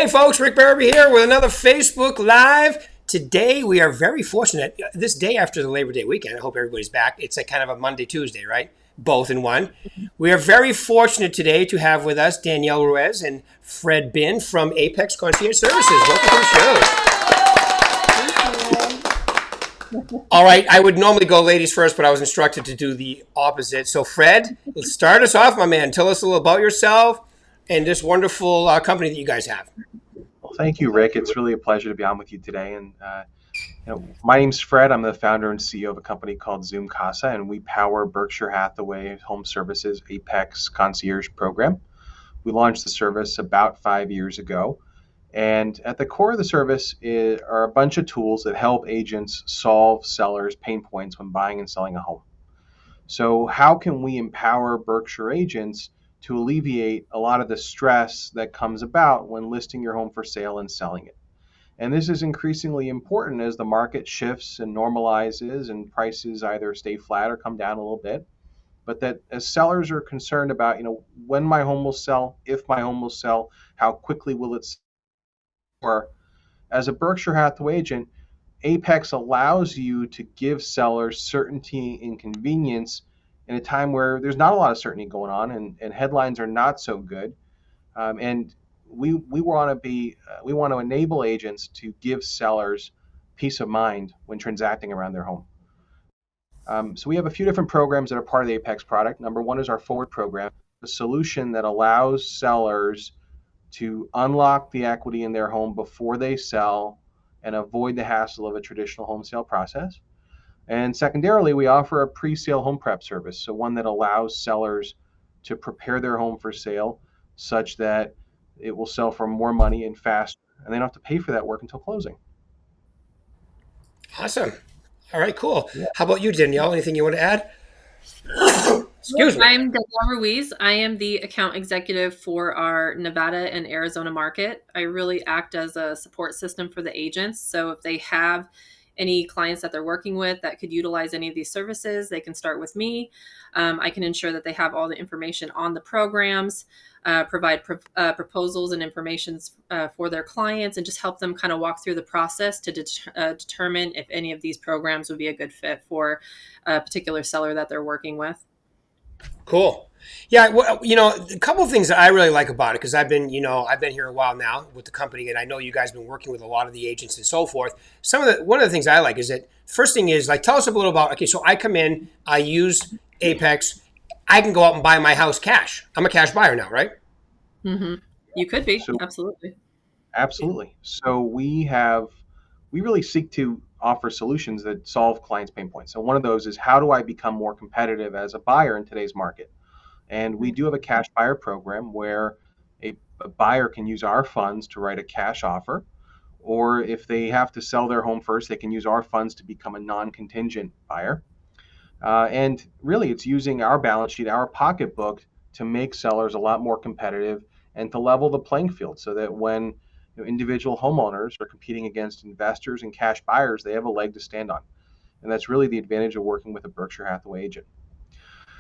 Hey folks, Rick Berube here with another Facebook Live. Today we are very fortunate. This day after the Labor Day weekend, I hope everybody's back. It's a kind of a Monday, Tuesday, right? Both in one. We are very fortunate today to have with us Danielle Ruiz and Fred Bin from Apex Concierge Services. Welcome to the show. All right, I would normally go ladies first, but I was instructed to do the opposite. So Fred, start us off, my man. Tell us a little about yourself and this wonderful company that you guys have. Well, thank you, Rick. It's really a pleasure to be on with you today. And my name's Fred. I'm the founder and CEO of a company called Zoom Casa, and we power Berkshire Hathaway Home Services Apex Concierge program. We launched the service about 5 years ago. And at the core of the service are a bunch of tools that help agents solve sellers' pain points when buying and selling a home. So how can we empower Berkshire agents to alleviate a lot of the stress that comes about when listing your home for sale and selling it? And this is increasingly important as the market shifts and normalizes and prices either stay flat or come down a little bit. But that as sellers are concerned about, when my home will sell, if my home will sell, how quickly will it sell? Or as a Berkshire Hathaway agent, Apex allows you to give sellers certainty and convenience in a time where there's not a lot of certainty going on and headlines are not so good. And we want to enable agents to give sellers peace of mind when transacting around their home. So we have a few different programs that are part of the Apex product. Number one is our Forward program, a solution that allows sellers to unlock the equity in their home before they sell and avoid the hassle of a traditional home sale process. And secondarily, we offer a pre-sale home prep service, so one that allows sellers to prepare their home for sale such that it will sell for more money and faster, and they don't have to pay for that work until closing. Awesome. All right, cool. Yeah. How about you, Danielle? Anything you want to add? Excuse me. I'm Danielle Ruiz. I am the account executive for our Nevada and Arizona market. I really act as a support system for the agents. So if they have any clients that they're working with that could utilize any of these services, they can start with me. I can ensure that they have all the information on the programs, provide proposals and information for their clients, and just help them kind of walk through the process to determine if any of these programs would be a good fit for a particular seller that they're working with. Cool. Yeah, well, a couple of things that I really like about it, because I've been here a while now with the company, and I know you guys have been working with a lot of the agents and so forth. One of the things I like is that first thing is tell us a little about. Okay, so I come in, I use Apex, I can go out and buy my house cash. I'm a cash buyer now, right? Mm-hmm. You could be, absolutely. Absolutely. So we really seek to offer solutions that solve clients' pain points. So one of those is, how do I become more competitive as a buyer in today's market? And we do have a cash buyer program where a buyer can use our funds to write a cash offer, or if they have to sell their home first, they can use our funds to become a non-contingent buyer. And really, it's using our balance sheet, our pocketbook, to make sellers a lot more competitive and to level the playing field so that when individual homeowners are competing against investors and cash buyers, they have a leg to stand on. And that's really the advantage of working with a Berkshire Hathaway agent.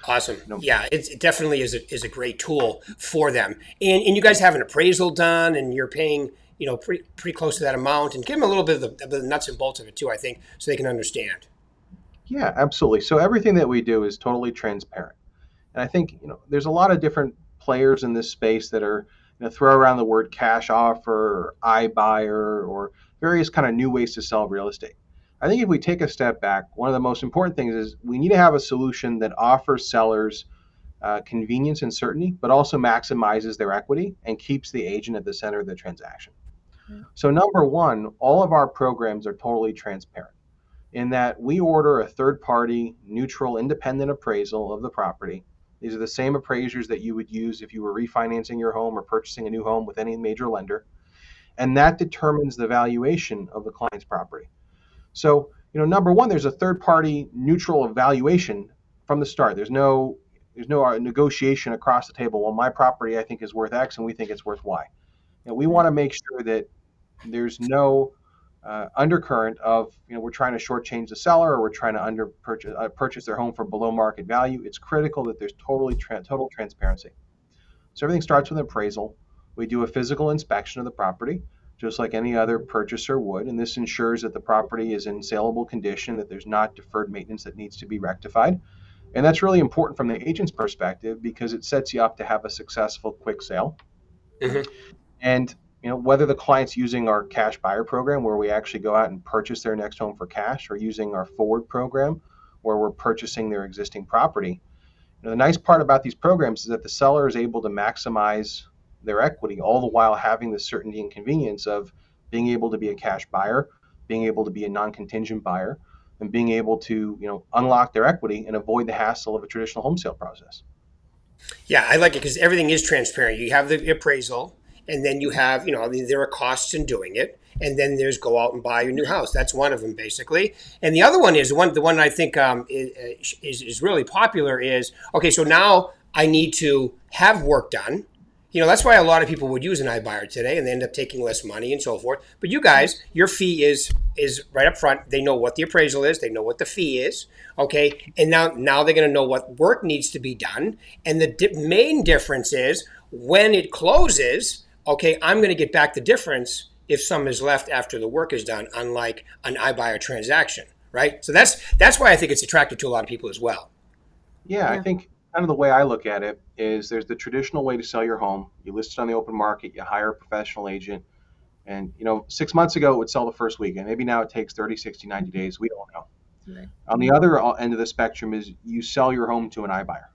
Awesome. Yeah, it definitely is a great tool for them. And you guys have an appraisal done, and you're paying pretty close to that amount. And give them a little bit of the nuts and bolts of it too, I think, so they can understand. Yeah, absolutely. So everything that we do is totally transparent. And I think there's a lot of different players in this space that are throw around the word cash offer or iBuyer or various kind of new ways to sell real estate. I think if we take a step back, one of the most important things is we need to have a solution that offers sellers convenience and certainty, but also maximizes their equity and keeps the agent at the center of the transaction. Mm-hmm. So number one, all of our programs are totally transparent in that we order a third-party, neutral, independent appraisal of the property. These are the same appraisers that you would use if you were refinancing your home or purchasing a new home with any major lender. And that determines the valuation of the client's property. So, number one, there's a third-party neutral evaluation from the start. There's no negotiation across the table. Well, my property I think is worth X and we think it's worth Y. We want to make sure that there's no undercurrent of we're trying to shortchange the seller or we're trying to purchase their home for below market value. It's critical that there's total transparency. So everything starts with an appraisal. We do a physical inspection of the property, just like any other purchaser would, and this ensures that the property is in saleable condition, that there's not deferred maintenance that needs to be rectified. And that's really important from the agent's perspective because it sets you up to have a successful quick sale. Hmm. And whether the client's using our cash buyer program where we actually go out and purchase their next home for cash, or using our forward program where we're purchasing their existing property. The nice part about these programs is that the seller is able to maximize their equity, all the while having the certainty and convenience of being able to be a cash buyer, being able to be a non-contingent buyer, and being able to unlock their equity and avoid the hassle of a traditional home sale process. Yeah, I like it because everything is transparent. You have the appraisal, and then you have, there are costs in doing it, and then there's go out and buy your new house. That's one of them, basically. And the other one is the one I think is really popular is, okay, so now I need to have work done. That's why a lot of people would use an iBuyer today, and they end up taking less money and so forth. But you guys, your fee is right up front. They know what the appraisal is. They know what the fee is. Okay, and now they're going to know what work needs to be done. And the main difference is when it closes. Okay, I'm going to get back the difference if some is left after the work is done, unlike an iBuyer transaction, right? So that's why I think it's attractive to a lot of people as well. Yeah, I think kind of the way I look at it is there's the traditional way to sell your home. You list it on the open market, you hire a professional agent, and 6 months ago it would sell the first weekend. Maybe now it takes 30, 60, 90 days. We don't know. Right. On the other end of the spectrum is you sell your home to an iBuyer.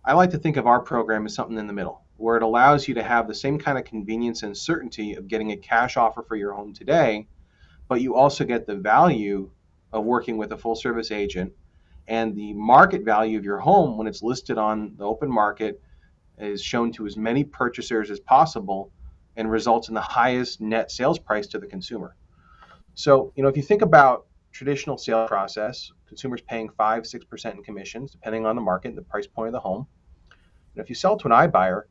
I like to think of our program as something in the middle, where it allows you to have the same kind of convenience and certainty of getting a cash offer for your home today, but you also get the value of working with a full service agent, and the market value of your home when it's listed on the open market is shown to as many purchasers as possible and results in the highest net sales price to the consumer. So, if you think about traditional sale process, consumers paying 5-6% in commissions, depending on the market and the price point of the home. And if you sell to an iBuyer,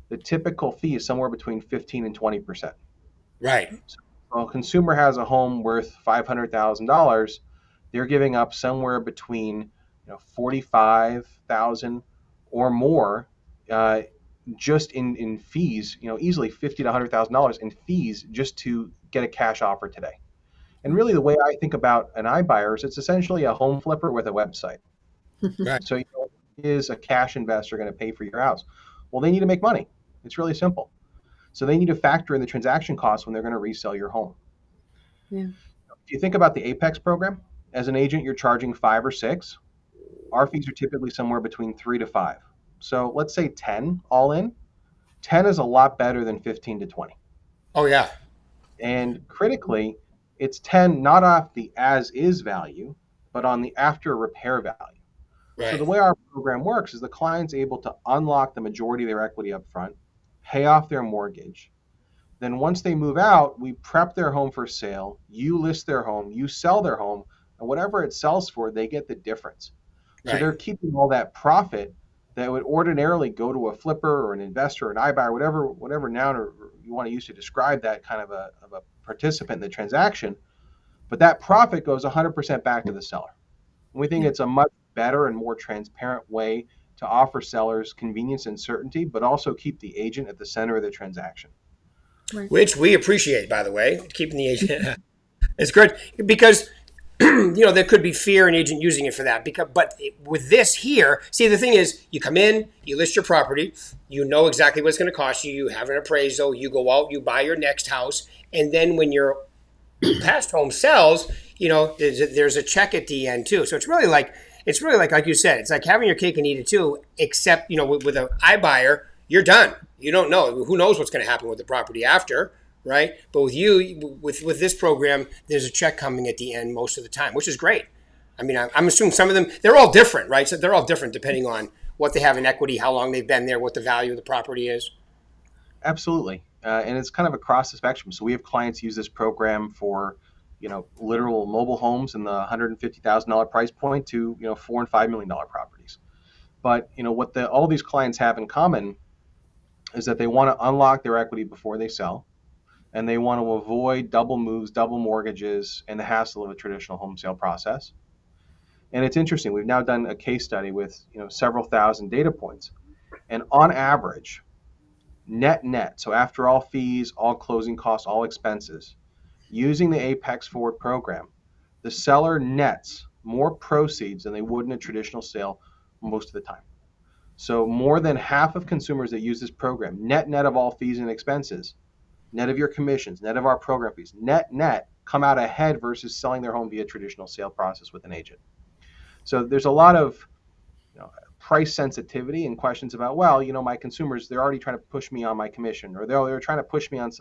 the typical fee is somewhere between 15 and 20%. Right. So a consumer has a home worth $500,000, they're giving up somewhere between 45,000 or more just in fees, easily $50,000 to $100,000 in fees just to get a cash offer today. And really the way I think about an iBuyer is it's essentially a home flipper with a website. Right. So is a cash investor going to pay for your house? Well, they need to make money. It's really simple. So they need to factor in the transaction costs when they're going to resell your home. Yeah. If you think about the Apex program, as an agent, you're charging 5 or 6. Our fees are typically somewhere between 3 to 5. So let's say 10 all in. 10 is a lot better than 15 to 20. Oh, yeah. And critically, it's 10 not off the as-is value, but on the after repair value. Right. So the way our program works is the client's able to unlock the majority of their equity up front, pay off their mortgage. Then once they move out, we prep their home for sale. You list their home, you sell their home, and whatever it sells for, they get the difference. So Right. they're keeping all that profit that would ordinarily go to a flipper or an investor or an iBuyer, whatever noun or you want to use to describe that kind of a participant in the transaction. But that profit goes 100% back to the seller. And we think it's a much better and more transparent way to offer sellers convenience and certainty, but also keep the agent at the center of the transaction. Right. Which we appreciate, by the way, keeping the agent. It's good because there could be fear in agent using it for that. But with this here, see, the thing is, you come in, you list your property, you know exactly what it's going to cost you. You have an appraisal, you go out, you buy your next house, and then when your past home sells, there's a check at the end too. So it's really like you said, it's like having your cake and eat it too. Except with an iBuyer, you're done. You don't know. Who knows what's going to happen with the property after, right? But with you, with this program, there's a check coming at the end most of the time, which is great. I mean, I'm assuming some of them, they're all different, right? So they're all different depending on what they have in equity, how long they've been there, what the value of the property is. Absolutely. And it's kind of across the spectrum. So we have clients use this program for, literal mobile homes in the $150,000 price point to, $4 and $5 million properties. But, what all these clients have in common is that they want to unlock their equity before they sell, and they want to avoid double moves, double mortgages, and the hassle of a traditional home sale process. And it's interesting. We've now done a case study with, several thousand data points. And on average, net. So after all fees, all closing costs, all expenses, using the Apex Forward program, the seller nets more proceeds than they would in a traditional sale most of the time. So more than half of consumers that use this program, net of all fees and expenses, net of your commissions, net of our program fees, net come out ahead versus selling their home via traditional sale process with an agent. So there's a lot of price sensitivity and questions about, well, my consumers, they're already trying to push me on my commission, or they're trying to push me on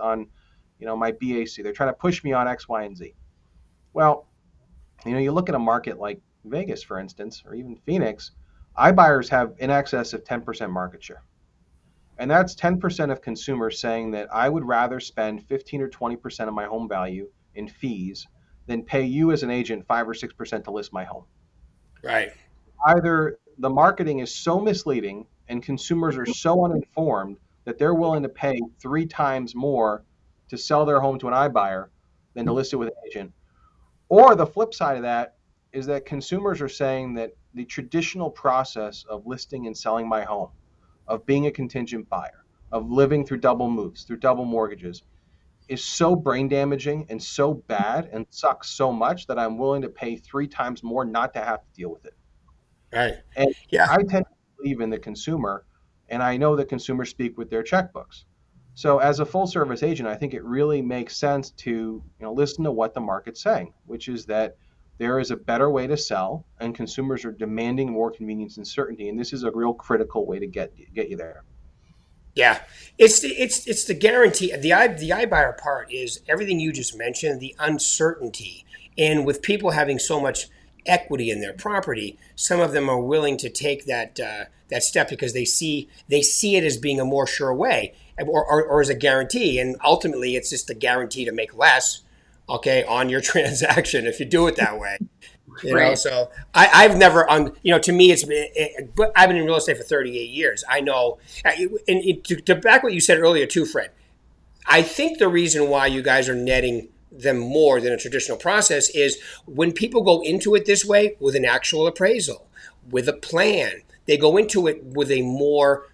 my BAC. They're trying to push me on X, Y, and Z. Well, you look at a market like Vegas, for instance, or even Phoenix, iBuyers have in excess of 10% market share. And that's 10% of consumers saying that I would rather spend 15 or 20% of my home value in fees than pay you as an agent 5 or 6% to list my home. Right. Either the marketing is so misleading and consumers are so uninformed that they're willing to pay 3 times more to sell their home to an iBuyer than to list it with an agent. Or the flip side of that is that consumers are saying that the traditional process of listing and selling my home, of being a contingent buyer, of living through double moves, through double mortgages, is so brain damaging and so bad and sucks so much that I'm willing to pay 3 times more not to have to deal with it. Right. And Yeah. I tend to believe in the consumer, and I know that consumers speak with their checkbooks. So as a full service agent, I think it really makes sense to listen to what the market's saying, which is that there is a better way to sell, and consumers are demanding more convenience and certainty, and this is a real critical way to get you there. Yeah, it's the guarantee. The iBuyer part is everything you just mentioned, the uncertainty, and with people having so much equity in their property, some of them are willing to take that step because they see it as being a more sure way, or as a guarantee, and ultimately it's just a guarantee to make less, okay, on your transaction if you do it that way. Right. So I've never to me but I've been in real estate for 38 years. I know, and to back what you said earlier too, Fred, I think the reason why you guys are netting them more than a traditional process is when people go into it this way with an actual appraisal, with a plan, they go into it with a more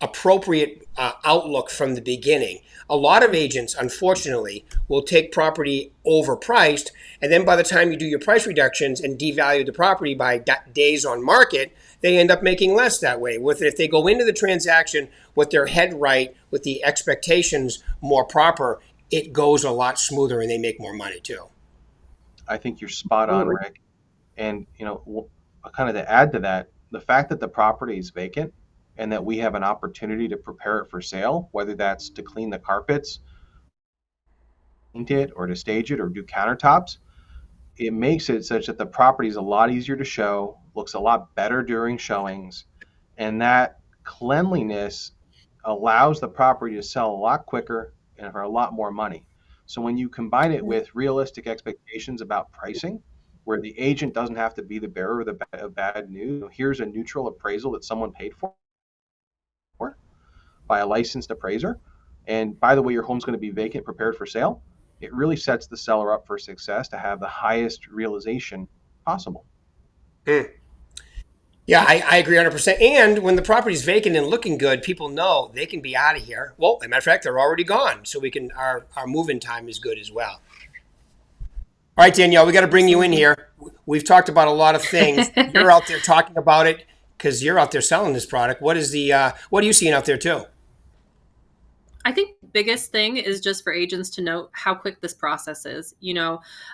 appropriate outlook from the beginning. A lot of agents, unfortunately, will take property overpriced, and then by the time you do your price reductions and devalue the property by days on market, they end up making less that way. If they go into the transaction with their head right, with the expectations more proper, it goes a lot smoother and they make more money too. I think you're spot on, Rick. And kind of to add to that, the fact that the property is vacant and that we have an opportunity to prepare it for sale, whether that's to clean the carpets, paint it, or to stage it, or do countertops, it makes it such that the property is a lot easier to show, looks a lot better during showings, and that cleanliness allows the property to sell a lot quicker and for a lot more money. So when you combine it with realistic expectations about pricing, where the agent doesn't have to be the bearer of bad news, here's a neutral appraisal that someone paid for by a licensed appraiser, and by the way, your home's going to be vacant, prepared for sale, it really sets the seller up for success to have the highest realization possible. Mm. Yeah, I agree 100%. And when the property's vacant and looking good, people know they can be out of here. Well, as a matter of fact, they're already gone. So our move-in time is good as well. All right, Danielle, we got to bring you in here. We've talked about a lot of things. You're out there talking about it because you're out there selling this product. What are you seeing out there too? I think the biggest thing is just for agents to note how quick this process is.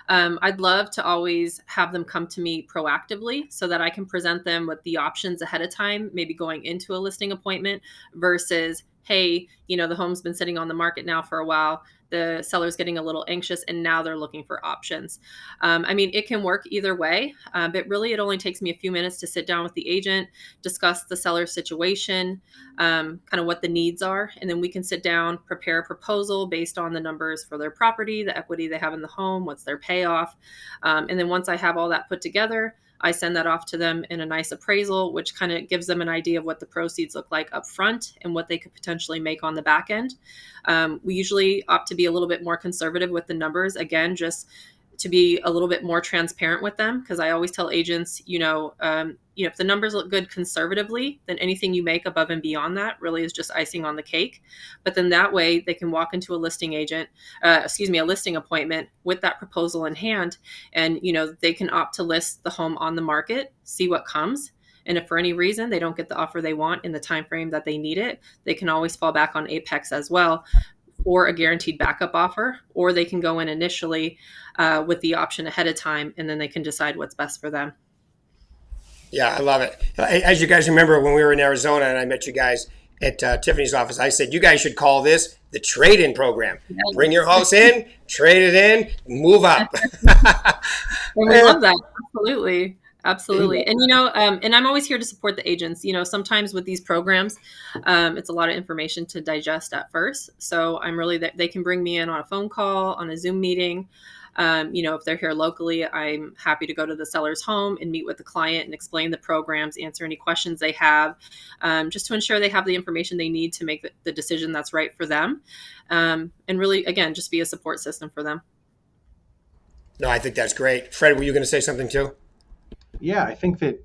I'd love to always have them come to me proactively so that I can present them with the options ahead of time, maybe going into a listing appointment versus, hey, the home's been sitting on the market now for a while. The seller's getting a little anxious and now they're looking for options. It can work either way, but really it only takes me a few minutes to sit down with the agent, discuss the seller's situation, kind of what the needs are, and then we can sit down, prepare a proposal based on the numbers for their property, the equity they have in the home, what's their payoff. And then once I have all that put together, I send that off to them in a nice appraisal, which kind of gives them an idea of what the proceeds look like up front and what they could potentially make on the back end. We usually opt to be a little bit more conservative with the numbers. Again, just to be a little bit more transparent with them, because I always tell agents, if the numbers look good conservatively, then anything you make above and beyond that really is just icing on the cake. But then that way they can walk into a listing appointment with that proposal in hand, and they can opt to list the home on the market, see what comes. And if for any reason they don't get the offer they want in the time frame that they need it, they can always fall back on Apex as well, or a guaranteed backup offer, or they can go in initially with the option ahead of time, and then they can decide what's best for them. Yeah, I love it. As you guys remember, when we were in Arizona and I met you guys at Tiffany's office, I said, you guys should call this the trade-in program. Bring your house in, trade it in, move up. And we love that. Absolutely. Absolutely. And, and I'm always here to support the agents. Sometimes with these programs, it's a lot of information to digest at first. So I'm really that they can bring me in on a phone call, on a Zoom meeting. If they're here locally, I'm happy to go to the seller's home and meet with the client and explain the programs, answer any questions they have, just to ensure they have the information they need to make the decision that's right for them. And really, again, just be a support system for them. No, I think that's great. Fred, were you going to say something too? Yeah, I think that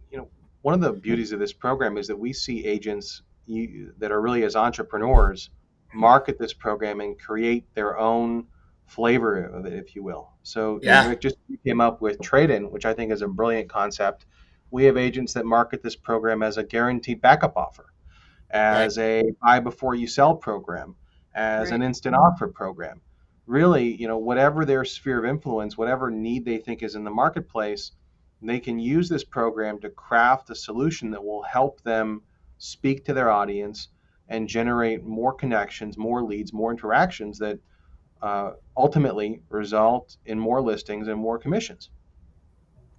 one of the beauties of this program is that we see agents that are really as entrepreneurs market this program and create their own flavor of it, if you will. So Rick just came up with trade-in, which I think is a brilliant concept. We have agents that market this program as a guaranteed backup offer, as a buy before you sell program, as an instant offer program. Really, whatever their sphere of influence, whatever need they think is in the marketplace, they can use this program to craft a solution that will help them speak to their audience and generate more connections, more leads, more interactions that ultimately result in more listings and more commissions.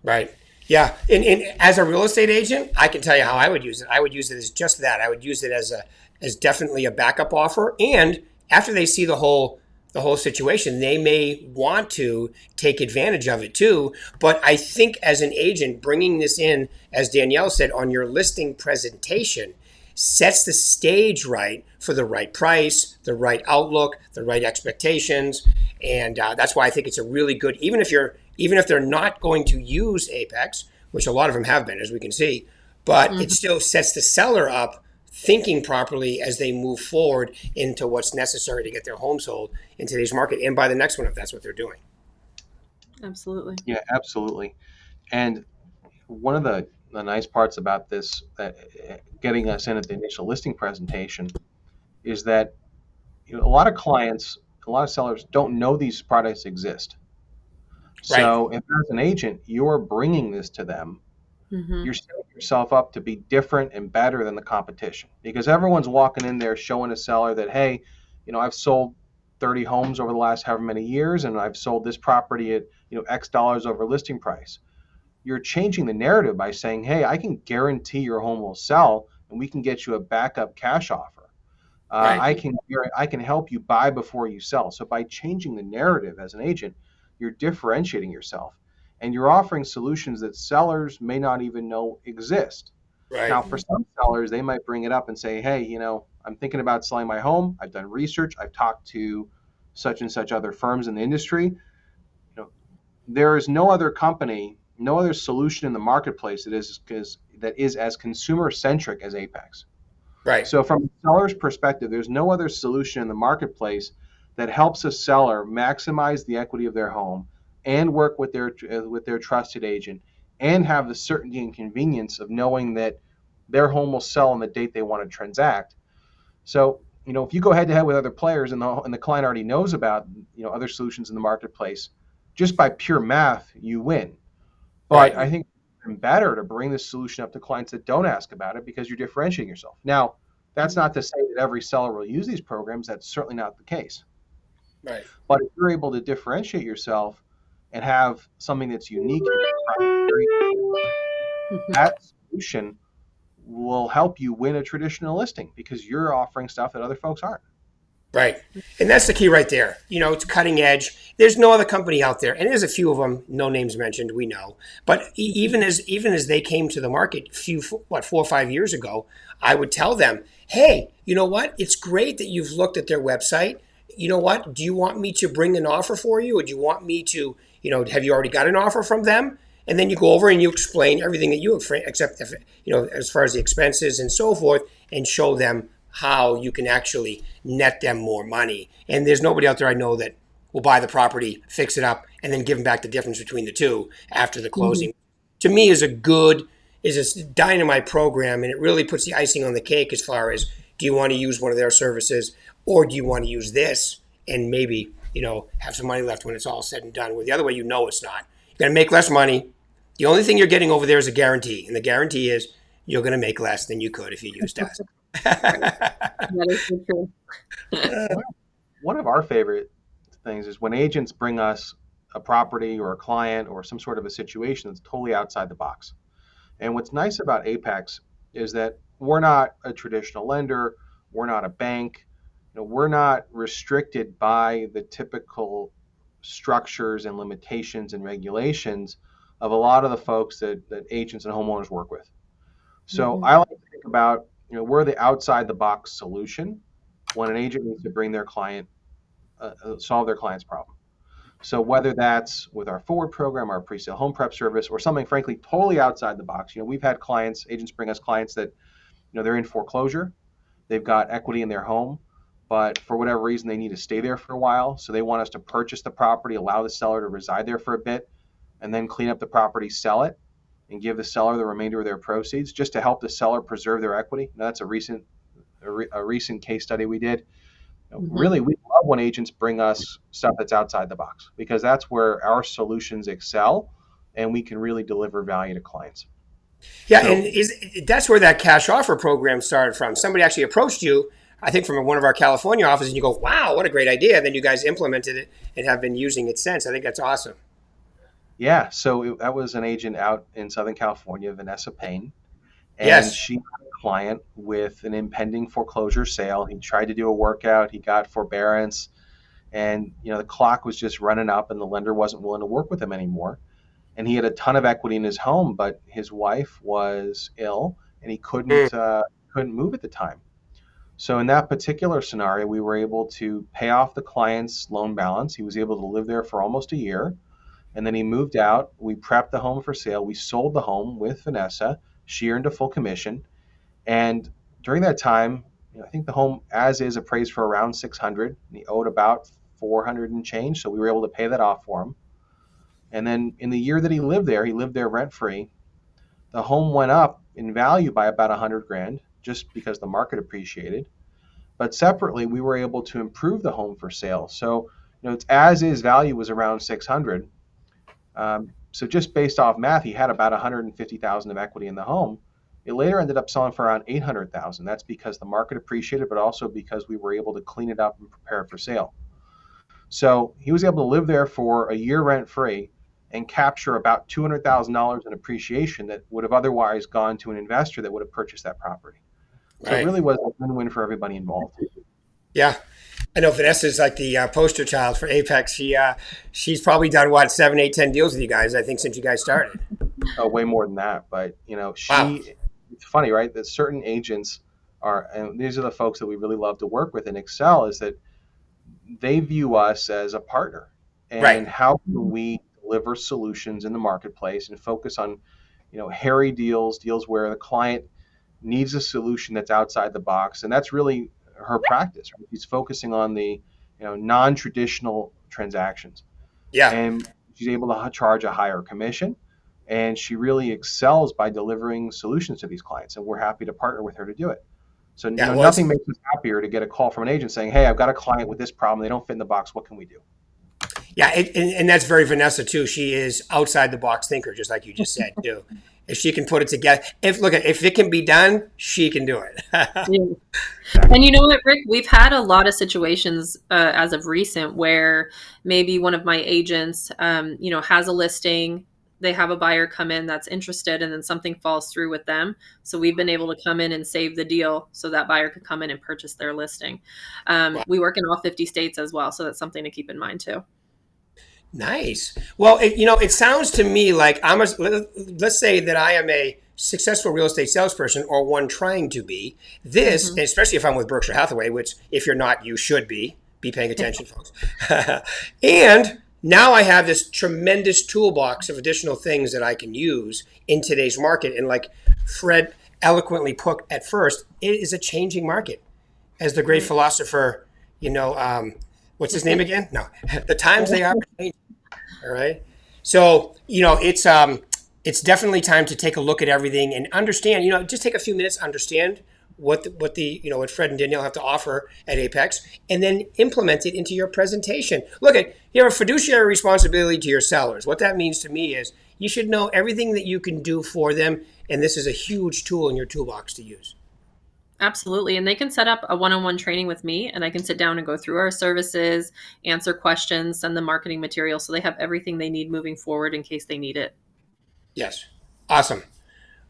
Right. Yeah. And as a real estate agent, I can tell you how I would use it. I would use it as just that. I would use it as definitely a backup offer. And after they see the whole situation, they may want to take advantage of it too. But I think as an agent, bringing this in, as Danielle said, on your listing presentation sets the stage right for the right price, the right outlook, the right expectations. And that's why I think it's a really good, even if they're not going to use Apex, which a lot of them have been, as we can see, but it still sets the seller up thinking properly as they move forward into what's necessary to get their home sold in today's market and buy the next one if that's what they're doing. Absolutely. Yeah, absolutely. And one of the nice parts about this, getting us in at the initial listing presentation, is that a lot of clients, a lot of sellers don't know these products exist. So if as an agent, you're bringing this to them, you're setting yourself up to be different and better than the competition, because everyone's walking in there showing a seller that, hey, I've sold 30 homes over the last however many years, and I've sold this property at X dollars over listing price. You're changing the narrative by saying, hey, I can guarantee your home will sell, and we can get you a backup cash offer. I can help you buy before you sell. So by changing the narrative as an agent, you're differentiating yourself. And you're offering solutions that sellers may not even know exist. Right. Now, for some sellers, they might bring it up and say, hey, I'm thinking about selling my home. I've done research. I've talked to such and such other firms in the industry. There is no other company, no other solution in the marketplace that is as consumer-centric as Apex. Right. So from a seller's perspective, there's no other solution in the marketplace that helps a seller maximize the equity of their home and work with their trusted agent and have the certainty and convenience of knowing that their home will sell on the date they want to transact. So, if you go head to head with other players and the client already knows about, other solutions in the marketplace, just by pure math, you win. But I think it's better to bring this solution up to clients that don't ask about it, because you're differentiating yourself. Now, that's not to say that every seller will use these programs. That's certainly not the case. Right. But if you're able to differentiate yourself and have something that's unique, that solution will help you win a traditional listing, because you're offering stuff that other folks aren't. Right. And that's the key right there. It's cutting edge. There's no other company out there. And there's a few of them, no names mentioned, we know. But even as they came to the market 4 or 5 years ago, I would tell them, hey, you know what? It's great that you've looked at their website. you know what? Do you want me to bring an offer for you, or do you want me to, have you already got an offer from them? And then you go over and you explain everything that you have, except if, as far as the expenses and so forth, and show them how you can actually net them more money. And there's nobody out there I know that will buy the property, fix it up, and then give them back the difference between the two after the closing. To me, is a dynamite program, and it really puts the icing on the cake as far as, do you want to use one of their services, or do you want to use this and maybe have some money left when it's all said and done? Where the other way, it's not. You're going to make less money. The only thing you're getting over there is a guarantee, and the guarantee is you're going to make less than you could if you used us. That is so true. One of our favorite things is when agents bring us a property or a client or some sort of a situation that's totally outside the box. And what's nice about Apex is that we're not a traditional lender, we're not a bank, we're not restricted by the typical structures and limitations and regulations of a lot of the folks that agents and homeowners work with. So I like to think about, we're the outside the box solution when an agent needs to bring their client, solve their client's problem. So whether that's with our forward program, our pre-sale home prep service, or something frankly totally outside the box. We've had agents bring us clients that, they're in foreclosure, they've got equity in their home, but for whatever reason they need to stay there for a while. So they want us to purchase the property, allow the seller to reside there for a bit, and then clean up the property, sell it, and give the seller the remainder of their proceeds just to help the seller preserve their equity. Now, that's a recent case study we did. Really, we love when agents bring us stuff that's outside the box, because that's where our solutions excel and we can really deliver value to clients. Yeah, and that's where that cash offer program started from. Somebody actually approached you, I think from one of our California offices, and you go, wow, what a great idea. And then you guys implemented it and have been using it since. I think that's awesome. Yeah, so that was an agent out in Southern California, Vanessa Payne. And yes. She had a client with an impending foreclosure sale. He tried to do a workout. He got forbearance. And, the clock was just running up and the lender wasn't willing to work with him anymore. And he had a ton of equity in his home, but his wife was ill and he couldn't move at the time. So in that particular scenario, we were able to pay off the client's loan balance. He was able to live there for almost a year. And then he moved out. We prepped the home for sale. We sold the home with Vanessa. She earned a full commission. And during that time, I think the home as is appraised for around $600, and he owed about $400 and change. So we were able to pay that off for him. And then in the year that he lived there rent free. The home went up in value by about $100,000 just because the market appreciated. But separately, we were able to improve the home for sale. So, its as is value was around $600. So just based off math, he had about $150,000 of equity in the home. It later ended up selling for around $800,000. That's because the market appreciated, but also because we were able to clean it up and prepare it for sale. So he was able to live there for a year rent-free and capture about $200,000 in appreciation that would have otherwise gone to an investor that would have purchased that property. So It really was a win-win for everybody involved. Yeah. I know Vanessa's like the poster child for Apex. She's probably done, 7, 8, 10 deals with you guys, I think, since you guys started. Oh, way more than that. But, Wow. It's funny, right, that certain agents and these are the folks that we really love to work with and excel, is that they view us as a partner. And how can we deliver solutions in the marketplace and focus on, hairy deals where the client needs a solution that's outside the box. And that's really her practice, right? She's focusing on the non-traditional transactions. Yeah. And she's able to charge a higher commission, and she really excels by delivering solutions to these clients, and we're happy to partner with her to do it. So nothing makes us happier to get a call from an agent saying, hey, I've got a client with this problem, they don't fit in the box, what can we do? Yeah, and that's very Vanessa too. She is outside the box thinker, just like you just said too. If she can put it together, if it can be done, she can do it. And you know what, Rick? We've had a lot of situations as of recent where maybe one of my agents, has a listing. They have a buyer come in that's interested, and then something falls through with them. So we've been able to come in and save the deal so that buyer could come in and purchase their listing. We work in all 50 states as well, so that's something to keep in mind too. Nice. Well, it sounds to me like let's say that I am a successful real estate salesperson, or one trying to be. This, especially if I'm with Berkshire Hathaway, which if you're not, you should be, Be paying attention, folks. And now I have this tremendous toolbox of additional things that I can use in today's market. And like Fred eloquently put at first, it is a changing market. As the great philosopher, what's his name again? No, the times they are changing. All right. So, it's definitely time to take a look at everything and understand, just take a few minutes, understand what Fred and Danielle have to offer at Apex, and then implement it into your presentation. Look, you have a fiduciary responsibility to your sellers. What that means to me is you should know everything that you can do for them, and this is a huge tool in your toolbox to use. Absolutely. And they can set up a one-on-one training with me, and I can sit down and go through our services, answer questions, send them marketing material, so they have everything they need moving forward in case they need it. Yes. Awesome.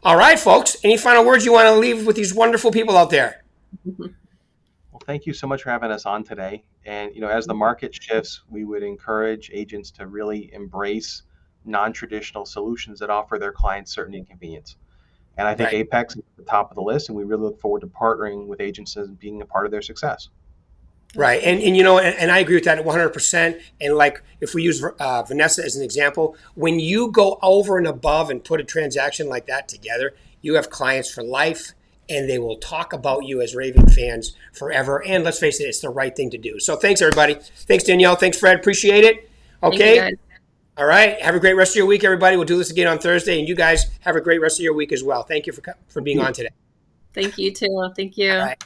All right, folks. Any final words you want to leave with these wonderful people out there? Well, thank you so much for having us on today. And, as the market shifts, we would encourage agents to really embrace non-traditional solutions that offer their clients certainty and convenience. And I think Right. Apex is at the top of the list, and we really look forward to partnering with agents and being a part of their success. Right. And I agree with that 100%. And like, if we use Vanessa as an example, when you go over and above and put a transaction like that together, you have clients for life, and they will talk about you as raving fans forever. And let's face it, it's the right thing to do. So thanks, everybody. Thanks, Danielle. Thanks, Fred. Appreciate it. Okay. Thank you, guys. All right. Have a great rest of your week, everybody. We'll do this again on Thursday. And you guys have a great rest of your week as well. Thank you for being on today. Thank you too. Thank you. All right.